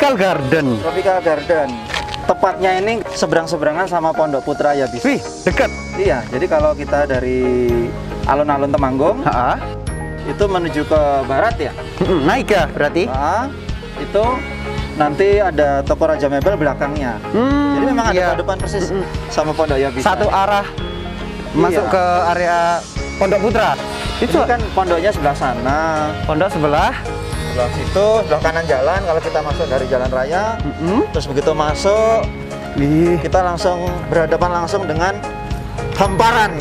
Tropical Garden. Tropical Garden. Tepatnya ini seberang-seberangan sama Pondok Putra ya, Bis. Wih, dekat. Iya, jadi kalau kita dari alun-alun Temanggung, itu menuju ke barat ya. Naik ya berarti? Itu nanti ada toko Raja Mebel belakangnya. Jadi memang ada depan persis sama Pondok ya, Bis. Satu arah masuk ke area Pondok Putra. Itu kan pondoknya sebelah sana. Pondok sebelah situ, sebelah kanan jalan kalau kita masuk dari jalan raya. Terus begitu masuk, kita langsung berhadapan langsung dengan hamparan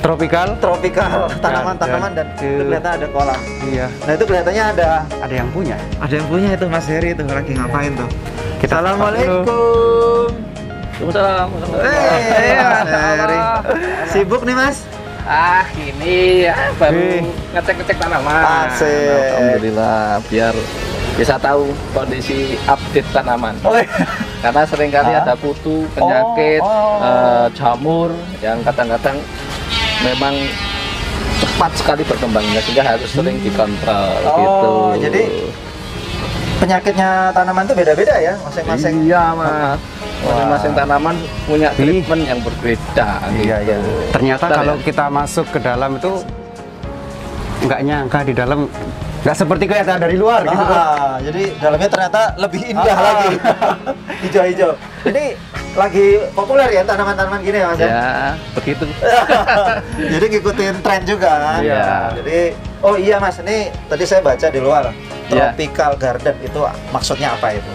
tropical tanaman-tanaman dan itu kelihatan ada kolam. Iya. Nah itu kelihatannya ada yang punya. Ada yang punya itu Mas Heri itu lagi ngapain tuh? Assalamualaikum. Waalaikumsalam. Mas Heri. Sibuk nih Mas? Ini baru ngecek-ngecek tanaman. Asik. Alhamdulillah, biar bisa tahu kondisi update tanaman. Karena seringkali ada kutu, penyakit, jamur yang kadang-kadang memang cepat sekali berkembangnya sehingga harus sering dikontrol gitu. Jadi penyakitnya tanaman itu beda-beda ya masing-masing. Iya, Mas. Masing-masing tanaman punya treatment yang berbeda. Iya. Ternyata kalau kita masuk ke dalam itu nggak nyangka di dalam nggak seperti kelihatan dari luar gitu. Jadi dalamnya ternyata lebih indah lagi. Hijau-hijau. Ini lagi populer ya tanaman-tanaman gini ya Mas? Ya, begitu. Jadi ngikutin tren juga kan? Iya. Jadi, oh iya Mas, ini tadi saya baca di luar Tropical Garden itu maksudnya apa itu?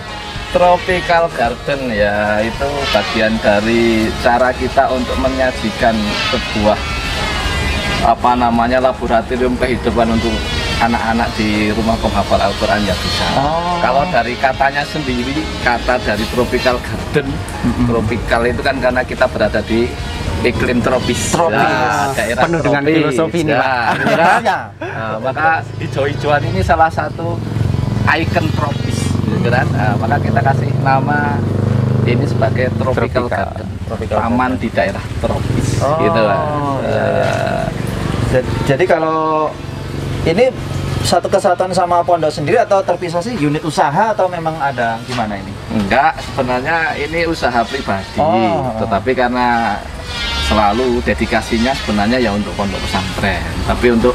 Tropical Garden ya itu bagian dari cara kita untuk menyajikan sebuah laboratorium kehidupan untuk anak-anak di rumah penghafal Al-Quran ya bisa. Kalau dari katanya sendiri, kata dari Tropical Garden, tropical itu kan karena kita berada di iklim tropis. Daerah penuh dengan filosofi ini, Pak. Maka hijau-hijauan ini salah satu ikon tropis. Maka kita kasih nama ini sebagai Tropical Garden, taman di daerah tropis. Gitu lah. Jadi kalau ini satu kesatuan sama pondok sendiri atau terpisah sih, unit usaha atau memang ada gimana ini? Enggak, sebenarnya ini usaha pribadi, tetapi karena selalu dedikasinya sebenarnya ya untuk pondok pesantren, tapi untuk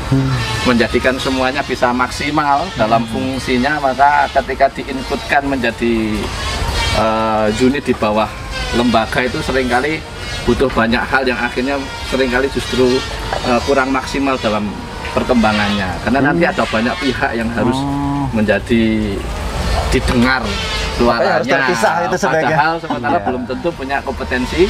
menjadikan semuanya bisa maksimal dalam fungsinya, maka ketika diinputkan menjadi unit di bawah lembaga itu seringkali butuh banyak hal yang akhirnya seringkali justru kurang maksimal dalam perkembangannya, karena nanti ada banyak pihak yang harus menjadi didengar suaranya, harus terpisah itu padahal sementara belum tentu punya kompetensi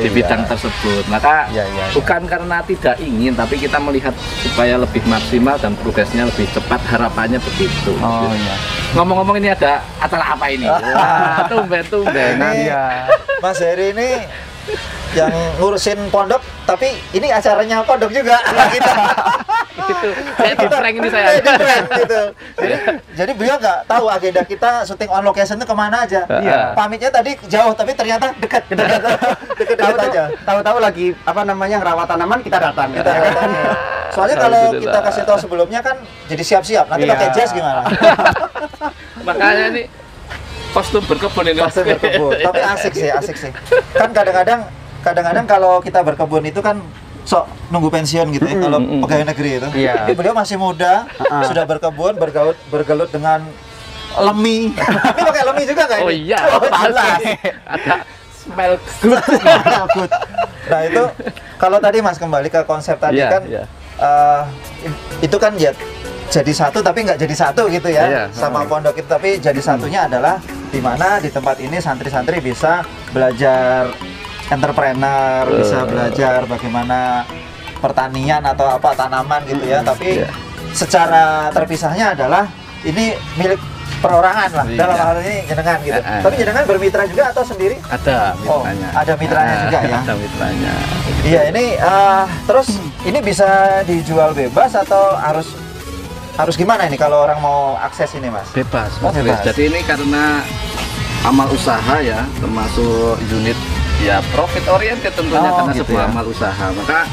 di bidang tersebut. Maka bukan karena tidak ingin, tapi kita melihat supaya lebih maksimal dan progresnya lebih cepat, harapannya begitu. Ngomong-ngomong ini ada acara apa ini? Tumben-tumben. Mas Heri ini yang ngurusin pondok, tapi ini acaranya pondok juga kita. Gitu. Saya di prank ini saya. Gitu. Jadi beliau nggak tahu agenda kita syuting on location itu kemana aja. Pamitnya tadi jauh, tapi ternyata dekat aja. Tahu-tahu lagi ngerawat tanaman kita datang. Soalnya kalau kita kasih tahu sebelumnya kan jadi siap-siap. Nanti pakai jas gimana? Makanya ini kostum berkebun ini. Kostum berkebun. Tapi asik sih. Kan kadang-kadang kalau kita berkebun itu kan sok nunggu pensiun gitu ya, kalau pegawai negeri itu. Jadi beliau masih muda, sudah berkebun, bergelut dengan lemi. Ini pakai lemi juga nggak ini? Oh iya, ada smell good. Nah itu, kalau tadi Mas kembali ke konsep tadi itu kan ya jadi satu tapi nggak jadi satu gitu ya, sama pondok itu, tapi jadi satunya adalah di mana di tempat ini santri-santri bisa belajar entrepreneur, bisa belajar bagaimana pertanian atau tanaman gitu ya, tapi secara terpisahnya adalah ini milik perorangan lah, dalam hal ini jenengan gitu. Tapi jenengan bermitra juga atau sendiri? Ada mitranya. Ada mitranya juga ya? Ada mitranya. Iya, ini terus ini bisa dijual bebas atau harus gimana ini kalau orang mau akses ini Mas? Bebas. Jadi ini karena amal usaha ya, termasuk unit ya profit oriented tentunya, karena sebuah amal usaha, maka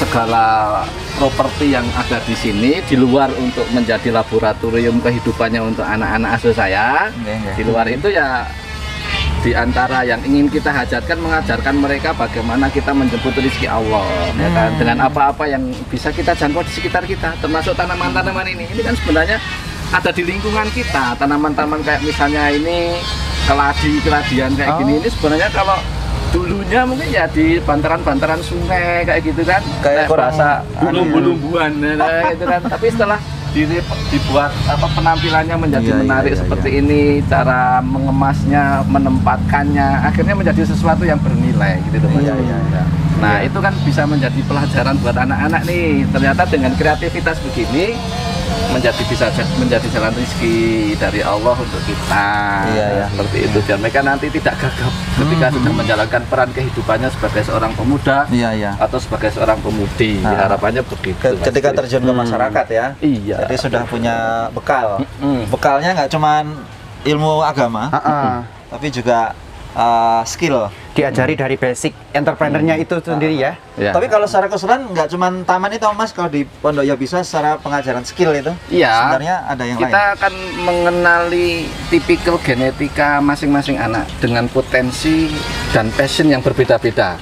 segala properti yang ada di sini di luar untuk menjadi laboratorium kehidupannya untuk anak-anak asuh saya. Di luar itu ya di antara yang ingin kita hajatkan mengajarkan mereka bagaimana kita menjemput rezeki Allah, ya kan? Dengan apa-apa yang bisa kita jangkau di sekitar kita, termasuk tanaman-tanaman ini. Ini kan sebenarnya ada di lingkungan kita, tanaman-tanaman kayak misalnya ini keladian kayak gini. Ini sebenarnya kalau dulunya mungkin ya di bantaran-bantaran sungai kayak gitu kan, kayak bahasa lumbu-lumbuan gitu kan. Tapi setelah dibuat penampilannya menjadi menarik seperti ini, cara mengemasnya, menempatkannya, akhirnya menjadi sesuatu yang bernilai gitu Mas. Nah itu kan bisa menjadi pelajaran buat anak-anak nih. Ternyata dengan kreativitas begini bisa menjadi jalan rezeki dari Allah untuk kita. Seperti itu, biar mereka nanti tidak gagap ketika sudah menjalankan peran kehidupannya sebagai seorang pemuda atau sebagai seorang pemudi. Harapannya begitu. Ketika terjun ke masyarakat ya. Jadi sudah punya bekal. Bekalnya nggak cuman ilmu agama, tapi juga skill. Diajari dari basic entrepreneurnya itu sendiri ya. Tapi kalau secara keseluruhan nggak cuma taman itu Mas, kalau di Pondok Ya Bisa secara pengajaran skill itu sebenarnya ada yang kita lain. akan mengenali tipikal genetika masing-masing anak dengan potensi dan passion yang berbeda-beda.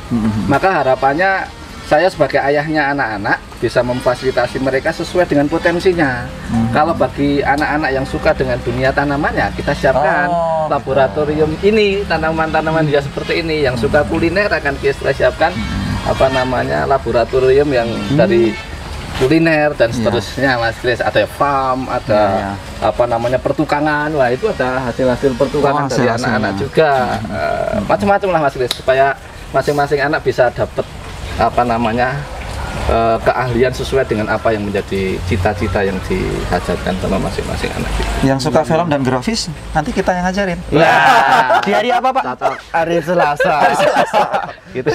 Maka harapannya saya sebagai ayahnya anak-anak bisa memfasilitasi mereka sesuai dengan potensinya. Kalau bagi anak-anak yang suka dengan dunia tanamannya, kita siapkan laboratorium ini, tanaman-tanaman dia seperti ini. Yang suka kuliner akan kita siapkan laboratorium yang dari kuliner dan seterusnya Mas Kris. Ada farm, ada pertukangan. Wah, itu ada hasil-hasil pertukangan dari anak-anak juga. Macam-macam lah Mas Kris, supaya masing-masing anak bisa dapat keahlian sesuai dengan apa yang menjadi cita-cita yang dihajatkan sama masing-masing anak kita. Yang suka film dan grafis nanti kita yang ngajarin. Di hari apa Pak? Hari Selasa. Hari Selasa. Gitu.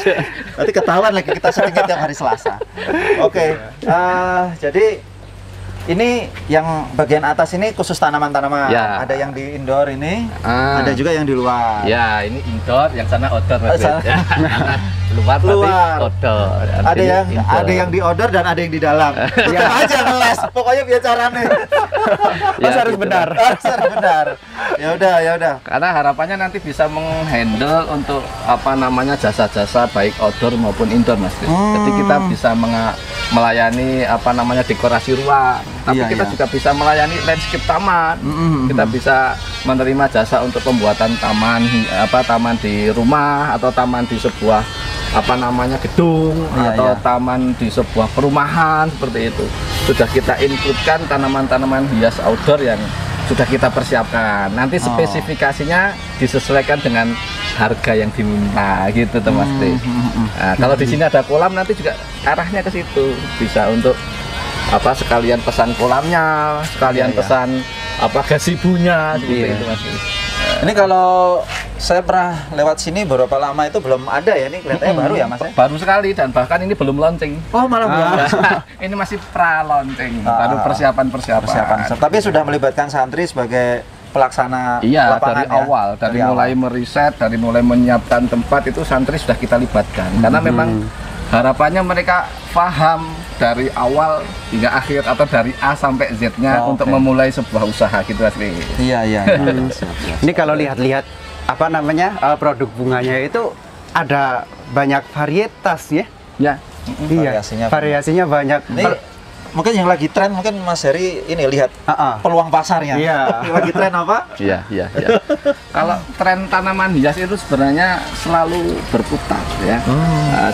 Nanti ketahuan lagi kita syutingnya tiap hari Selasa. Oke. Jadi ini yang bagian atas ini khusus tanaman-tanaman. Ada yang di indoor ini, ada juga yang di luar. Ya, ini indoor, yang sana outdoor Mas. Luar. Outdoor. Ada yang di outdoor dan ada yang di dalam. Ya aja ngeles. Pokoknya biar caranya. Harus benar. Harus benar. Ya udah. Karena harapannya nanti bisa menghandle untuk jasa-jasa baik outdoor maupun indoor Mas. Jadi kita bisa melayani dekorasi ruang. Tapi kita juga bisa melayani landscape taman. Kita bisa menerima jasa untuk pembuatan taman di rumah atau taman di sebuah gedung atau taman di sebuah perumahan seperti itu. Sudah kita includekan tanaman-tanaman hias outdoor yang sudah kita persiapkan. Nanti spesifikasinya disesuaikan dengan harga yang diminta gitu Mas Kris. Nah, kalau di sini ada kolam nanti juga arahnya ke situ. Bisa untuk sekalian pesan kolamnya, sekalian pesan gazebo-nya seperti itu Mas Kris. Ini kalau saya pernah lewat sini beberapa lama itu belum ada ya, ini kelihatannya baru ya Mas ya? Baru sekali dan bahkan ini belum launching. Oh malah belum. Ini masih pra-launching, baru persiapan. Tapi sudah melibatkan santri sebagai pelaksana lapangan dari awal, dari mulai meriset, dari mulai menyiapkan tempat itu santri sudah kita libatkan. Karena memang harapannya mereka paham dari awal hingga akhir atau dari A sampai Z-nya untuk memulai sebuah usaha gitu Mas. Iya. Ini kalau lihat-lihat produk bunganya itu ada banyak varietas ya. Variasinya banyak. Ini mungkin yang lagi tren, mungkin Mas Heri ini lihat peluang pasarnya. Lagi tren apa? Iya. Kalau tren tanaman hias itu sebenarnya selalu berputar ya.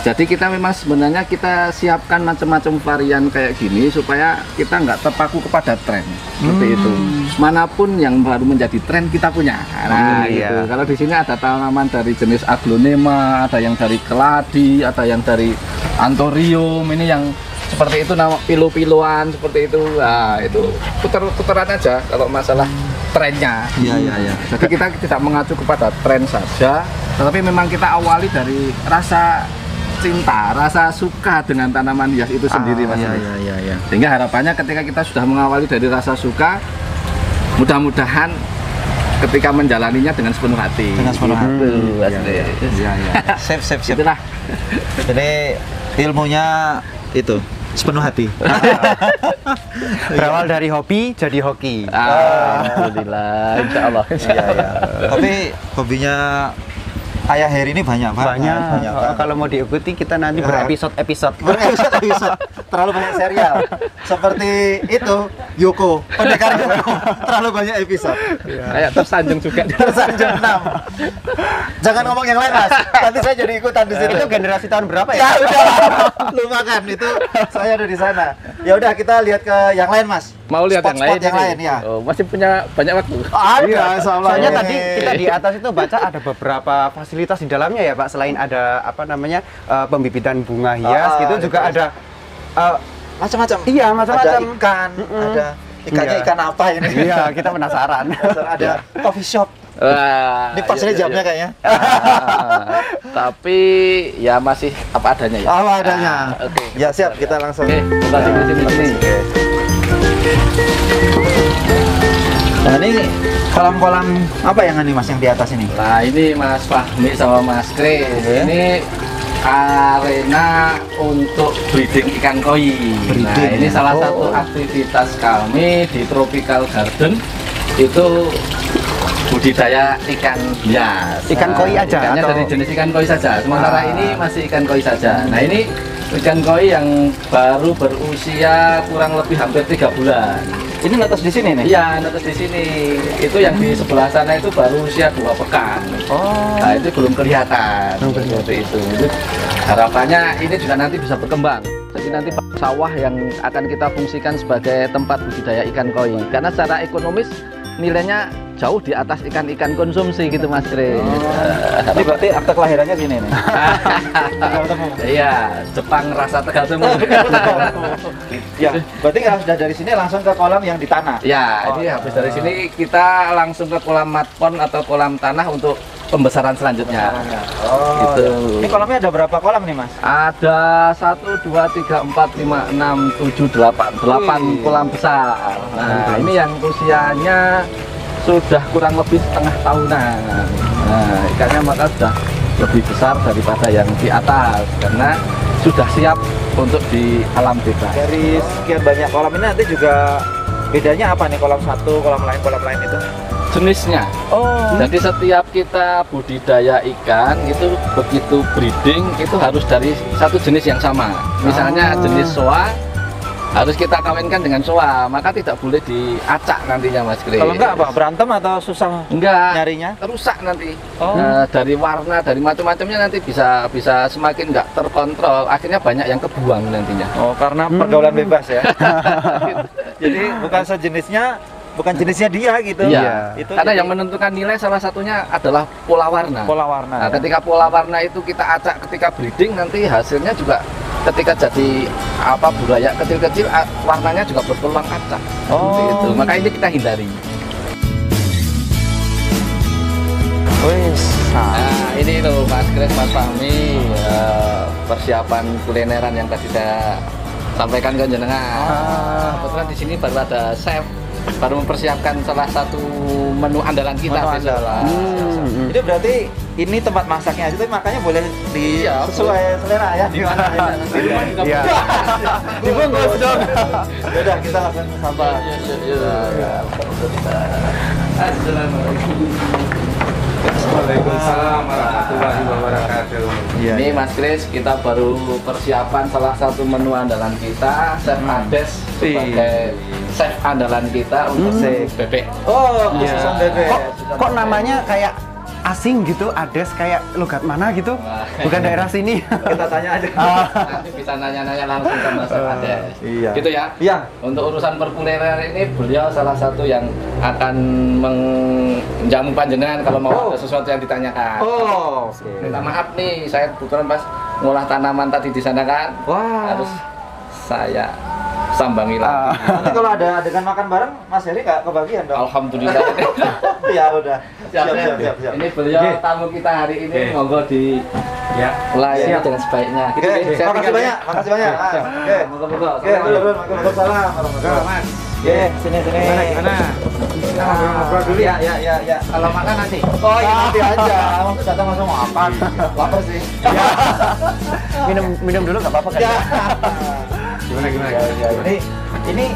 Jadi kita memang sebenarnya kita siapkan macam-macam varian kayak gini supaya kita nggak terpaku kepada tren seperti itu. Manapun yang baru menjadi tren kita punya. Gitu. Kalau di sini ada tanaman dari jenis aglonema, ada yang dari keladi, ada yang dari anthurium. Ini yang seperti itu nama pilu-piluan seperti itu. Nah, itu putar-putaran aja kalau masalah trennya. Jadi kita tidak mengacu kepada tren saja, tetapi memang kita awali dari rasa cinta, rasa suka dengan tanaman hias itu sendiri Mas. Sehingga harapannya ketika kita sudah mengawali dari rasa suka, mudah-mudahan ketika menjalaninya dengan sepenuh hati. Sip. Itulah. Jadi ilmunya itu sepenuh hati. Berawal dari hobi jadi hoki. Alhamdulillah, insya Allah. Iya, iya. Tapi hobinya Ayah Heri ini banyak banget. Banyak. Kalau mau diikuti kita nanti berepisode-episode. Berepisode. Terlalu banyak serial. Seperti itu Yoko, pendekar Yoko. Terlalu banyak episode. Kayak tersanjung juga. Tersanjung 6. Jangan ngomong yang lain, Mas. Nanti saya jadi ikutan di situ. Itu generasi tahun berapa ya? Ya udah. Lupakan itu. Saya ada di sana. Ya udah kita lihat ke yang lain, Mas. Mau lihat Spot-spot yang lain ya. Oh, masih punya banyak waktu. Ada, Soalnya tadi kita di atas itu baca ada beberapa fasilitas di dalamnya ya Pak. Selain ada apa namanya pembibitan bunga hias, gitu juga ada macam-macam. Iya, macam-macam. Ada ikan, ada ikannya ikan apa ini? Iya, kita penasaran. Ada coffee shop. Wah, Ini pas ini jamnya kayaknya. Tapi ya masih apa adanya ya. Apa adanya. Oke. Ya siap, kita langsung. Oke, buka sini. Nah ini kolam-kolam apa yang ini Mas yang di atas ini? Nah ini Mas Fahmi sama Mas Kris, ini arena untuk breeding ikan koi. Nah ini salah satu aktivitas kami di Tropical Garden itu budidaya ikan hias. Ikan koi aja Ikannya atau? dari jenis ikan koi saja. Sementara ini masih ikan koi saja. Nah ini ikan koi yang baru berusia kurang lebih hampir 3 bulan. Ini netes di sini nih? Iya, netes di sini. Itu yang di sebelah sana itu baru usia 2 pekan. Oh. Nah, itu belum kelihatan. Seperti itu. Harapannya ini juga nanti bisa berkembang. Jadi nanti sawah yang akan kita fungsikan sebagai tempat budidaya ikan koi. Karena secara ekonomis nilainya jauh di atas ikan-ikan konsumsi gitu Mas Kris. Ini berarti akte kelahirannya sini nih? Iya, Jepang rasa Tegal Temu. Ya, berarti kalau sudah dari sini langsung ke kolam yang di tanah? Ya, ini habis dari sini kita langsung ke kolam matpon atau kolam tanah untuk pembesaran selanjutnya. Oh, gitu. Ini kolamnya ada berapa kolam nih Mas? Ada 1, 2, 3, 4, 5, 6, 7, 8 kolam besar. Nah, ini yang usianya sudah kurang lebih setengah tahunan. Nah, ikannya maka sudah lebih besar daripada yang di atas karena sudah siap untuk di alam bebas. Dari sekian banyak kolam ini nanti juga bedanya apa nih kolam satu, kolam lain itu? Jenisnya. Oh. Jadi setiap kita budidaya ikan itu begitu breeding itu harus dari satu jenis yang sama. Misalnya jenis soa harus kita kawinkan dengan soa, maka tidak boleh diacak nantinya Mas Kris. Kalau enggak apa? Berantem atau susah enggak nyarinya? rusak nanti. Oh. Dari warna, dari macam-macamnya nanti bisa semakin nggak terkontrol, akhirnya banyak yang kebuang nantinya. Oh, karena pergaulan bebas ya. Jadi bukan sejenisnya, bukan jenisnya dia gitu. Iya. Itu karena jadi yang menentukan nilai salah satunya adalah pola warna. pola warna. Nah, ya. ketika pola warna itu kita acak ketika breeding, nanti hasilnya juga ketika jadi buraya kecil-kecil warnanya juga berpeluang acak. Seperti itu. Maka ini kita hindari. Wis. Nah, ini loh Mas Kris, Mas Fahmi, persiapan kulineran yang tadi saya sampaikan ke jenengan. Kebetulan di sini baru ada chef baru mempersiapkan salah satu menu andalan kita. Jadi berarti ini tempat masaknya aja, tapi makanya boleh di sesuai selera ya. Di mana ya? Di rumah juga Iya. Dibungkus dong. Yaudah kita langsung sabar. Waalaikumsalam warahmatullahi wabarakatuh. Ini Mas Kris, kita baru persiapan salah satu menu andalan kita, Chef Ades sebagai chef andalan kita untuk bebek. Oh, khususan bebek. Kok namanya kayak asing gitu, Ades kayak logat mana gitu? Bukan daerah sini. Kita tanya aja. Nanti bisa nanya-nanya langsung ke Mas Chef Ades. Iya. Gitu ya? Iya. Untuk urusan perkulineran ini beliau salah satu yang akan menjamu panjenengan kalau mau ada sesuatu yang ditanyakan. Oh, Minta maaf nih, saya kebetulan pas ngolah tanaman tadi di sana kan. wah. Harus saya sambangi lagi. Nanti kalau ada adegan makan bareng, Mas Heri nggak kebagian dong? Alhamdulillah. Ya udah. Siap. Ini beliau Oke. tamu kita hari ini, monggo di layani dengan sebaiknya. Gitu, Oke, saya makasih tinggal banyak, ya. makasih banyak. Oke. Monggo-monggo. Oke, Waalaikumsalam warahmatullahi wabarakatuh. Oke, sini. Gimana? Kita ngobrol dulu ya. Ya. Kalau makan nanti. Oh, iya nanti aja. Mau datang langsung makan. Lapar sih. minum dulu nggak apa-apa kan? Ya. Gimana? Ya. Ini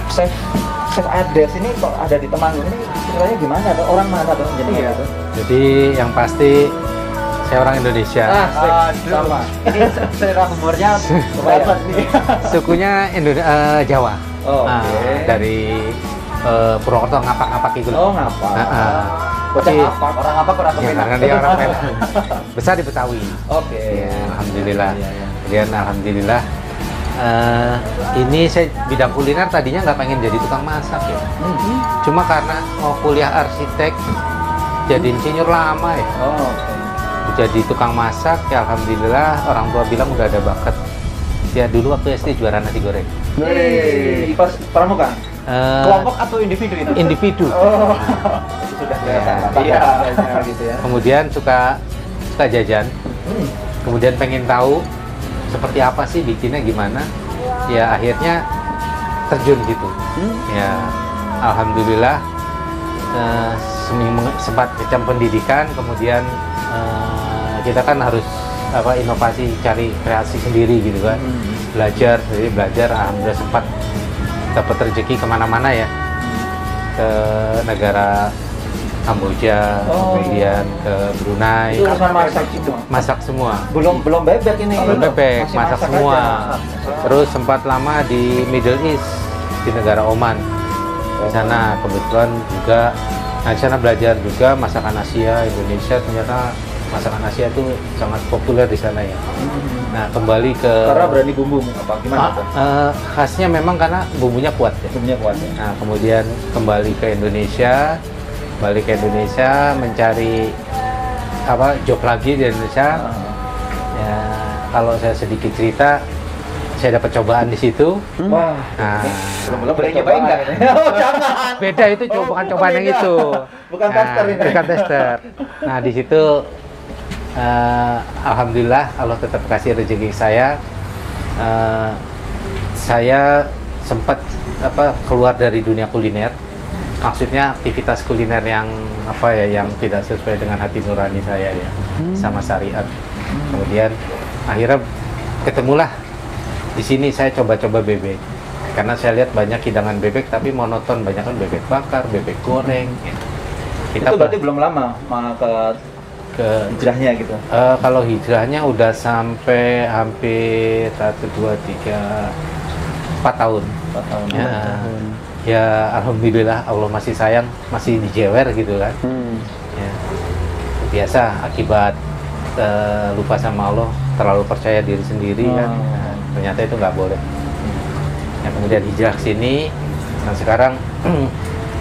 chef Ades ini kok ada di Temanggung ini ceritanya gimana? Orang mana tuh jenengan itu? Jadi yang pasti saya orang Indonesia. Sama. Ini selera humornya dapat nih. Sukunya Jawa. Oh, oke. Dari Purwokerto ngapak-ngapak itu. Oh, ngapak. Bocah Tapi- ngapak, orang ngapak orang Ya, Kemenak. karena dia orang Medan. Besar di Betawi. Oke. Ya, alhamdulillah. Iya, iya. Kemudian alhamdulillah ini saya bidang kuliner tadinya nggak pengen jadi tukang masak ya. Cuma karena mau kuliah arsitek, jadi insinyur lama ya. Oh, oke. Jadi tukang masak ya alhamdulillah orang tua bilang udah ada bakat. Ya dulu waktu SD juara nasi goreng. Pas pramuka. Kelompok atau individu itu? Individu. Oh. Sudah kelihatan Iya. bakatnya gitu ya. Kemudian suka jajan. Kemudian pengen tahu seperti apa sih bikinnya gimana. Ya akhirnya terjun gitu. Ya alhamdulillah sempat kecam pendidikan, kemudian kita kan harus inovasi, cari kreasi sendiri gitu kan. Belajar alhamdulillah sempat dapat rezeki kemana-mana ya, ke negara Kamboja, kemudian ke Brunei. Itu urusan masak semua. Masak semua. Belum bebek ini. Belum bebek, Masih masak aja. semua. Terus sempat lama di Middle East, di negara Oman. Di sana kebetulan juga, di sana belajar juga masakan Asia, Indonesia. Ternyata masakan Asia itu sangat populer di sana ya. Nah kembali ke Karena berani bumbu apa gimana tuh? khasnya memang karena bumbunya kuat ya. Bumbunya kuat ya. Nah kemudian kembali ke Indonesia, mencari job lagi di Indonesia. Ya kalau saya sedikit cerita, saya dapat cobaan di situ. Wah. Nah, Belum Boleh nyobain nggak? Oh, jangan. beda itu bukan cobaan yang beda. itu. Bukan tester ini. Bukan tester. Nah di situ alhamdulillah Allah tetap kasih rezeki saya. Saya sempat keluar dari dunia kuliner. Maksudnya aktivitas kuliner yang yang tidak sesuai dengan hati nurani saya ya, sama syariat. Kemudian akhirnya ketemulah di sini saya coba-coba bebek. Karena saya lihat banyak hidangan bebek tapi monoton, banyak kan bebek bakar, bebek goreng. Ya. Itu berarti belum lama ke hijrahnya gitu. Kalau hijrahnya udah sampai hampir 1, 2, 3, 4 tahun. 4 tahun. Ya alhamdulillah Allah masih sayang, masih dijewer gitu kan. Ya. Biasa akibat lupa sama Allah, terlalu percaya diri sendiri kan. Nah, ternyata itu nggak boleh. Ya, kemudian hijrah ke sini, dan sekarang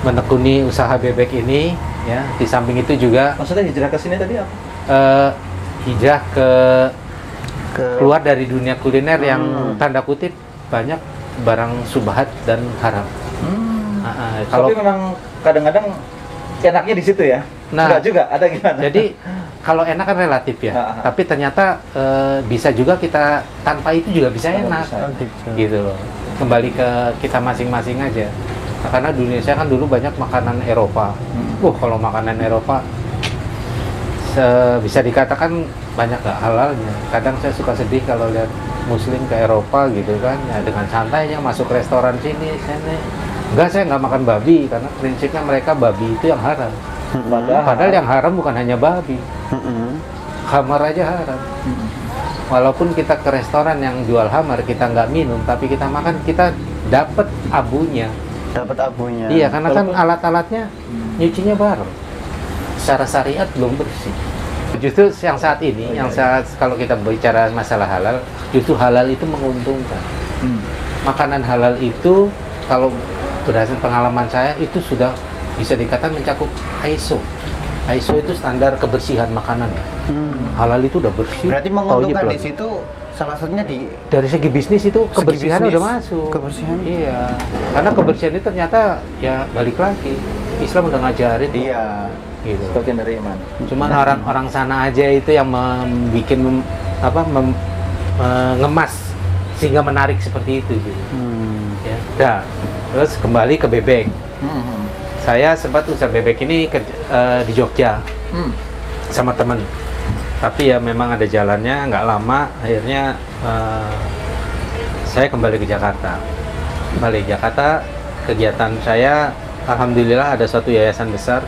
menekuni usaha bebek ini. Ya, di samping itu juga Maksudnya hijrah ke sini tadi apa? hijrah ke keluar dari dunia kuliner yang tanda kutip banyak barang subhat dan haram. Tapi memang kadang-kadang enaknya di situ ya. Nah, enggak juga, ada gimana? Jadi kalau enak kan relatif ya. Tapi ternyata bisa juga kita tanpa itu juga bisa enak. Gitu loh. Kembali ke kita masing-masing aja. Nah, karena di Indonesia kan dulu banyak makanan Eropa. Kalau makanan Eropa bisa dikatakan banyak gak halalnya. Kadang saya suka sedih kalau lihat Muslim ke Eropa gitu kan, ya dengan santainya masuk restoran sini. Enggak, saya nggak makan babi karena prinsipnya mereka babi itu yang haram. Padahal yang haram bukan hanya babi, khamar aja haram. Walaupun kita ke restoran yang jual khamar, kita nggak minum, tapi kita makan, kita dapat abunya. Dapat abunya. Iya, karena kan alat-alatnya nyucinya bareng. Secara syariat belum bersih. Justru yang saat ini, kalau kita bicara masalah halal, justru halal itu menguntungkan. Makanan halal itu kalau berdasarkan pengalaman saya itu sudah bisa dikatakan mencakup ISO. ISO itu standar kebersihan makanan ya. Halal itu udah bersih. Berarti menguntungkan di situ salah satunya dari segi bisnis itu kebersihan bisnis, udah masuk. kebersihan. Iya. Karena kebersihan itu ternyata ya balik lagi. Islam udah ngajarin. Iya. Gitu. Bagian dari iman. Cuman orang-orang sana aja itu yang ngemas sehingga menarik seperti itu gitu. Ya. Nah, terus kembali ke bebek. Saya sempat usaha bebek ini di Jogja sama temen. Tapi ya memang ada jalannya, nggak lama. Akhirnya saya kembali ke Jakarta. Kembali ke Jakarta, kegiatan saya, alhamdulillah ada suatu yayasan besar,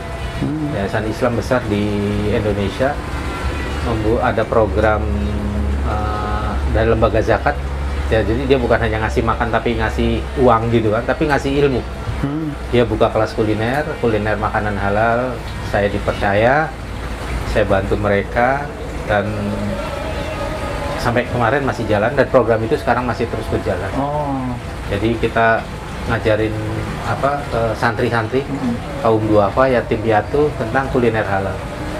yayasan Islam besar di Indonesia. Ada program dari lembaga zakat. Ya, jadi dia bukan hanya ngasih makan tapi ngasih uang gitu kan, tapi ngasih ilmu. Dia buka kelas kuliner makanan halal. Saya dipercaya, saya bantu mereka, dan sampai kemarin masih jalan, dan program itu sekarang masih terus berjalan. Jadi kita ngajarin santri-santri kaum duafa, yatim piatu tentang kuliner halal.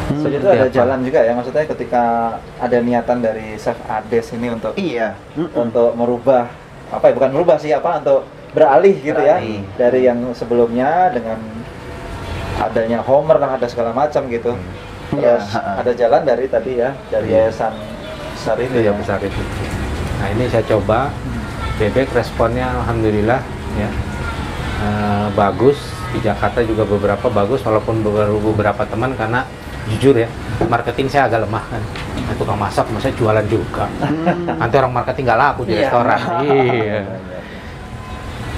So, itu ada jalan juga ya, maksudnya ketika ada niatan dari Chef Ades ini untuk untuk merubah bukan merubah sih, untuk beralih gitu ya dari yang sebelumnya dengan adanya Homer lah, ada segala macam gitu. Terus ada jalan dari tadi ya, dari yayasan besar ini ya, besar itu. Nah, ini saya coba bebek, responnya alhamdulillah ya bagus. Di Jakarta juga beberapa bagus, walaupun beberapa teman, karena jujur ya, marketing saya agak lemah kan. Nah, tukang masak, masa jualan juga. Nanti orang marketing nggak laku di restoran. Iya.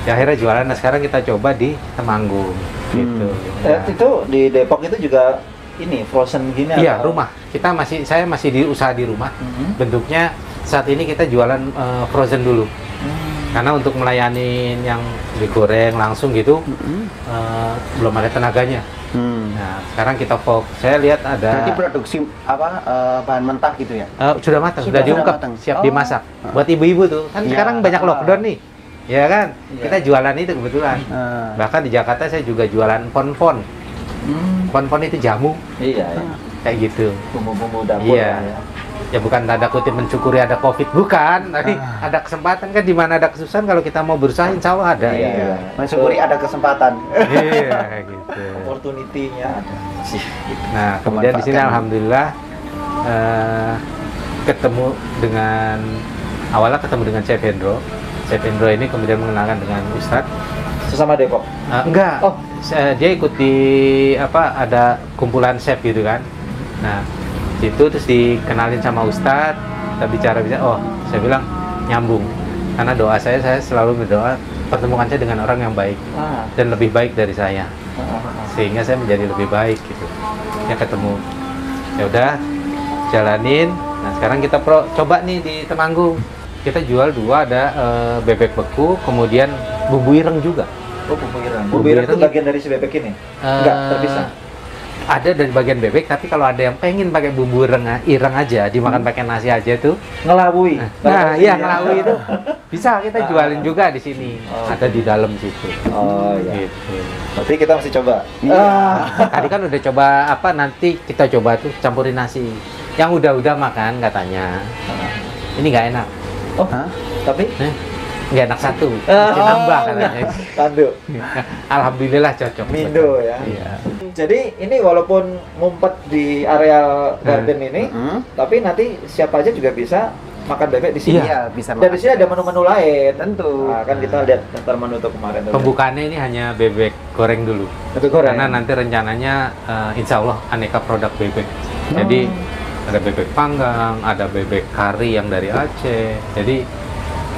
Ya, akhirnya jualan. Nah, sekarang kita coba di Temanggung gitu. Itu di Depok itu juga ini frozen gini? Iya, rumah. Saya masih di usaha di rumah. Bentuknya saat ini kita jualan frozen dulu. Karena untuk melayani yang digoreng langsung gitu belum ada tenaganya. Nah, sekarang kita saya lihat ada. Berarti produksi bahan mentah gitu ya? Sudah matang, sudah diungkep, siap dimasak. Buat ibu-ibu tuh, kan sekarang banyak lockdown nih. Ya kan? Kita jualan itu kebetulan. Bahkan di Jakarta saya juga jualan pon-pon. Pon-pon itu jamu. Iya. Kayak gitu. Bumbu-bumbu dapur. Iya. Ya bukan tanda kutip mencukuri ada COVID, bukan. Tapi ada kesempatan kan, di mana ada kesusahan, kalau kita mau berusaha insya Allah ada. Iya. Mencukuri ada kesempatan. Iya, gitu. Opportunity-nya ada. Nah, kemudian di sini alhamdulillah awalnya ketemu dengan Chef Hendro. Chef Hendro ini kemudian mengenalkan dengan Ustadz. Sesama Depok? Enggak. Dia ikut di ada kumpulan chef gitu kan. Nah, itu terus dikenalin sama Ustadz, kita bicara, saya bilang nyambung, karena doa saya selalu berdoa pertemukan saya dengan orang yang baik dan lebih baik dari saya, sehingga saya menjadi lebih baik gitu. Ya ketemu, ya udah jalanin. Nah, sekarang kita coba nih di Temanggung, kita jual dua, ada bebek beku, kemudian bumbu ireng juga. Bumbu ireng. Bumbu ireng itu bagian dari si bebek ini? Enggak, terpisah? Ada dari bagian bebek, tapi kalau ada yang pengen pakai bumbu ireng aja, dimakan pakai nasi aja tuh, ngelabui. Nah, iya, ngelabui itu bisa kita jualin juga di sini. Ada di dalam situ. Oh iya. Gitu. Berarti kita mesti coba. Tadi kan udah coba nanti kita coba tuh campurin nasi. Yang udah makan katanya. Ini nggak enak. Tapi nggak enak satu, mesti nambah katanya. Tanduk. Alhamdulillah cocok. Mindo ya. Iya. Jadi ini walaupun ngumpet di area garden ini, tapi nanti siapa aja juga bisa makan bebek di sini. Iya, bisa. Dan di sini ada menu-menu lain. Tentu. Nah, kan kita lihat daftar menu untuk kemarin. Pembukaannya ini hanya bebek goreng dulu. Bebek goreng. Karena nanti rencananya insya Allah aneka produk bebek. Jadi ada bebek panggang, ada bebek kari yang dari Aceh. Jadi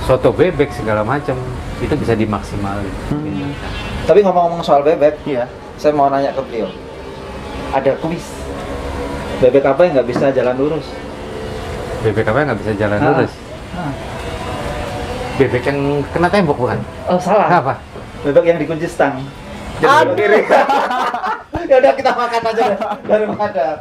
soto bebek segala macam itu bisa dimaksimalin. Tapi ngomong-ngomong soal bebek, iya, saya mau nanya ke beliau. Ada kuis. Bebek apa yang nggak bisa jalan lurus? Bebek apa yang nggak bisa jalan lurus? Bebek yang kena tembok bukan? Oh salah. Apa? Bebek yang dikunci stang. Aduh. Ya udah kita makan aja dari menghadap.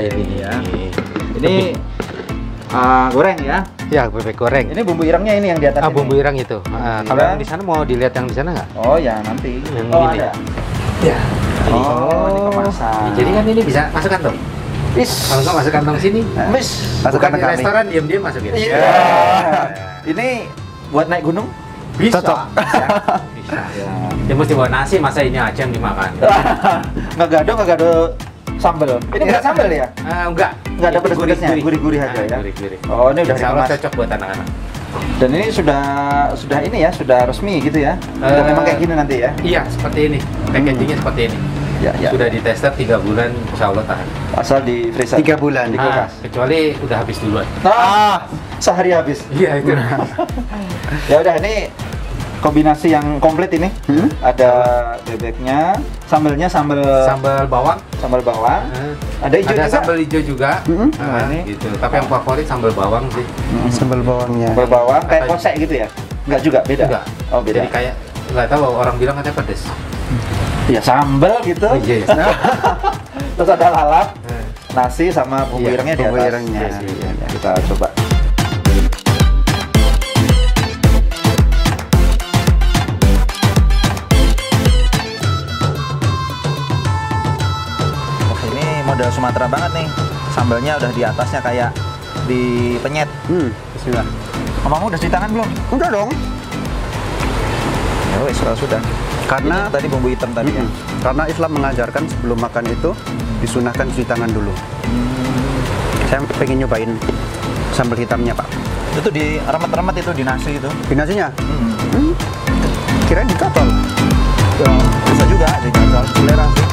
Ini ya. Ini goreng ya? Ya, bebek goreng. Ini bumbu irengnya ini yang di atas. Bumbu ireng itu. Kalau yang di sana mau dilihat yang di sana nggak? Oh ya nanti. Yang ini ini. ada. Ya. Ini kemasan. Jadi kan ini bisa masuk kantong. Kalau nggak masuk kantong sini, Masuk bukan di restoran diam-diam masukin. Iya. Ini buat naik gunung? Bisa. Cocok. Bisa. Ya mesti bawa nasi, masa ini aja yang dimakan. Nggak gado sambal. Ini bukan sambal ya? Enggak. Nggak ada pedes-pedesnya, gurih-gurih aja ya. Gurih-gurih. Oh, ini udah Insya Allah dikemas. cocok buat anak-anak. Dan ini sudah ini ya, sudah resmi gitu ya. Dan memang kayak gini nanti ya. Iya, seperti ini. Packagingnya seperti ini. Ya. Sudah ditester 3 bulan, insya Allah tahan. Asal di freezer. 3 bulan di kulkas. Kecuali udah habis duluan. Sehari habis. Iya itu. Ya udah, ini kombinasi yang komplit ini. Ada bebeknya, sambelnya sambal Sambal bawang. Ada hijau Ada juga. sambal hijau juga. Ini. Gitu. Tapi yang favorit sambal bawang sih. Sambal bawangnya. Sambal bawang kayak kosek gitu ya? Enggak juga, beda. Enggak. Oh, beda. Jadi kayak nggak tahu orang bilang katanya pedes. Ya sambal gitu. Oh, iya. Terus ada lalap, nasi sama bumbu Iya, irengnya di bumbu atas. irengnya. Iya. Kita coba. Ini model Sumatera banget nih. Sambalnya udah di atasnya kayak di penyet. Bismillah. Mamamu udah cuci tangan belum? Udah dong. Ya wes, sudah. Karena Ini tadi bumbu hitam tadi ya. Karena Islam mengajarkan sebelum makan itu disunahkan cuci tangan dulu. Saya pengen nyobain sambal hitamnya, Pak. Itu di remet-remet itu di nasi itu. Di nasinya? Kirain dicocol. Bisa juga dicocol selera sih.